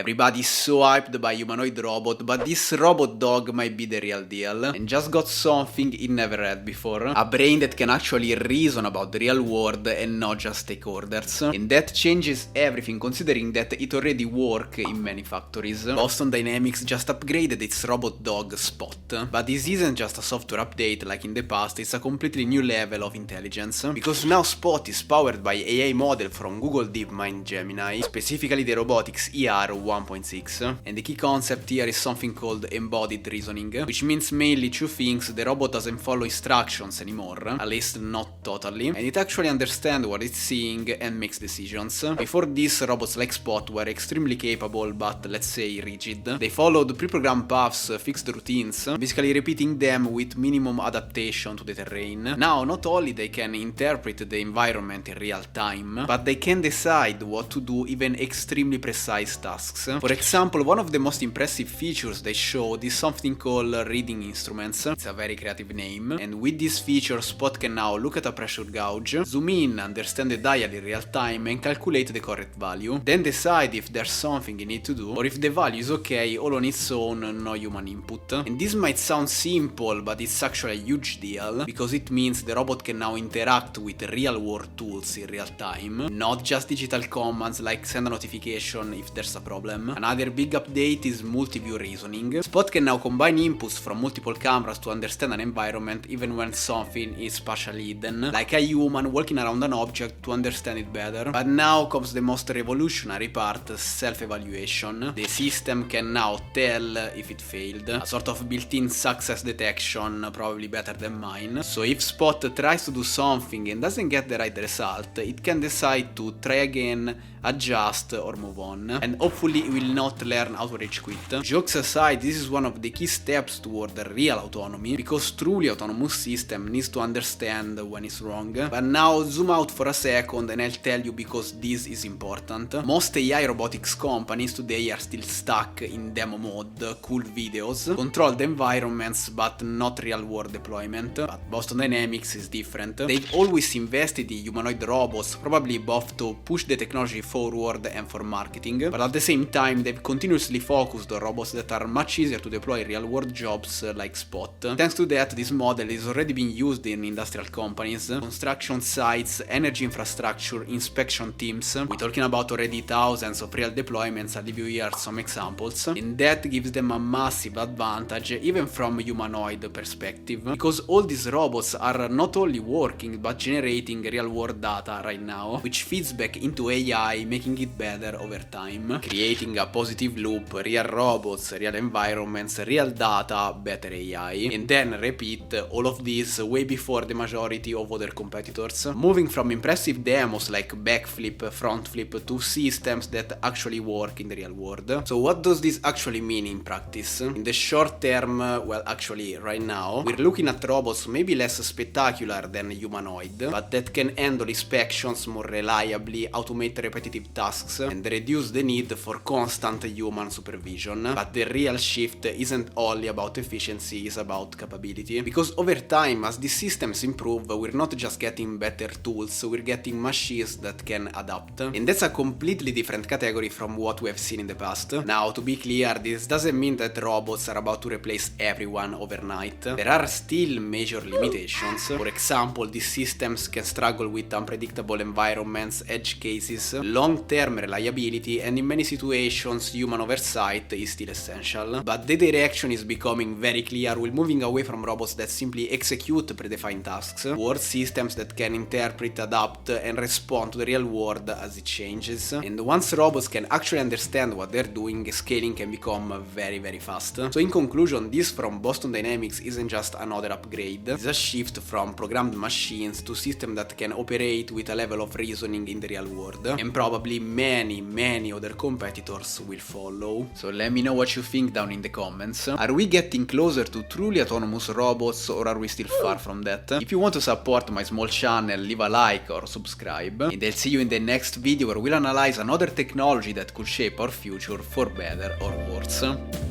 Everybody's so hyped by humanoid robot, but this robot dog might be the real deal, and just got something it never had before. A brain that can actually reason about the real world and not just take orders. And that changes everything, considering that it already works in many factories. Boston Dynamics just upgraded its robot dog Spot. But this isn't just a software update like in the past, it's a completely new level of intelligence. Because now Spot is powered by AI model from Google DeepMind Gemini, specifically the Robotics ER 1.6. And the key concept here is something called embodied reasoning, which means mainly two things: the robot doesn't follow instructions anymore, at least not totally, and it actually understands what it's seeing and makes decisions. Before this, robots like Spot were extremely capable, but let's say rigid. They followed pre-programmed paths, fixed routines, basically repeating them with minimum adaptation to the terrain. Now, not only they can interpret the environment in real time, but they can decide what to do even extremely precise tasks. For example, one of the most impressive features they showed is something called reading instruments. It's a very creative name, and with this feature, Spot can now look at a pressure gauge, zoom in, understand the dial in real time, and calculate the correct value, then decide if there's something you need to do, or if the value is okay all on its own, no human input. And this might sound simple, but it's actually a huge deal, because it means the robot can now interact with real world tools in real time, not just digital commands like send a notification if there's a problem. Another big update is multi-view reasoning. Spot can now combine inputs from multiple cameras to understand an environment even when something is spatially hidden, like a human walking around an object to understand it better. But now comes the most revolutionary part: self-evaluation. The system can now tell if it failed, a sort of built-in success detection, probably better than mine. So if Spot tries to do something and doesn't get the right result, it can decide to try again, adjust, or move on, and hopefully it will not learn how to rage quit. Jokes aside, this is one of the key steps toward real autonomy, because truly autonomous system needs to understand when it's wrong. But now zoom out for a second and I'll tell you, because this is important. Most AI robotics companies today are still stuck in demo mode, cool videos, controlled environments, but not real world deployment. But Boston Dynamics is different. They've always invested in humanoid robots, probably both to push the technology forward and for marketing, but at the same time they've continuously focused on robots that are much easier to deploy in real world jobs like Spot. Thanks to that, this model is already being used in industrial companies, construction sites, energy infrastructure, inspection teams. We're talking about already thousands of real deployments. I'll give you here some examples, and that gives them a massive advantage even from a humanoid perspective, because all these robots are not only working but generating real world data right now, which feeds back into AI, making it better over time, creating a positive loop: real robots, real environments, real data, better AI, and then repeat all of this way before the majority of other competitors, moving from impressive demos like backflip, front flip to systems that actually work in the real world. So what does this actually mean in practice? In the short term, well, actually right now, we're looking at robots maybe less spectacular than humanoid, but that can handle inspections more reliably, automate repetitive tasks, and reduce the need for constant human supervision. But the real shift isn't only about efficiency, it's about capability, because over time, as these systems improve, we're not just getting better tools, we're getting machines that can adapt, and that's a completely different category from what we have seen in the past. Now, to be clear, this doesn't mean that robots are about to replace everyone overnight. There are still major limitations. For example, these systems can struggle with unpredictable environments, edge cases, long-term reliability, and in many situations human oversight is still essential. But the direction is becoming very clear. We're moving away from robots that simply execute predefined tasks towards systems that can interpret, adapt, and respond to the real world as it changes. And once robots can actually understand what they're doing, scaling can become very, very fast. So in conclusion, this from Boston Dynamics isn't just another upgrade. It's a shift from programmed machines to systems that can operate with a level of reasoning in the real world, and probably many other competitors will follow. So let me know what you think down in the comments. Are we getting closer to truly autonomous robots, or are we still far from that? If you want to support my small channel, leave a like or subscribe, and I'll see you in the next video where we'll analyze another technology that could shape our future for better or worse.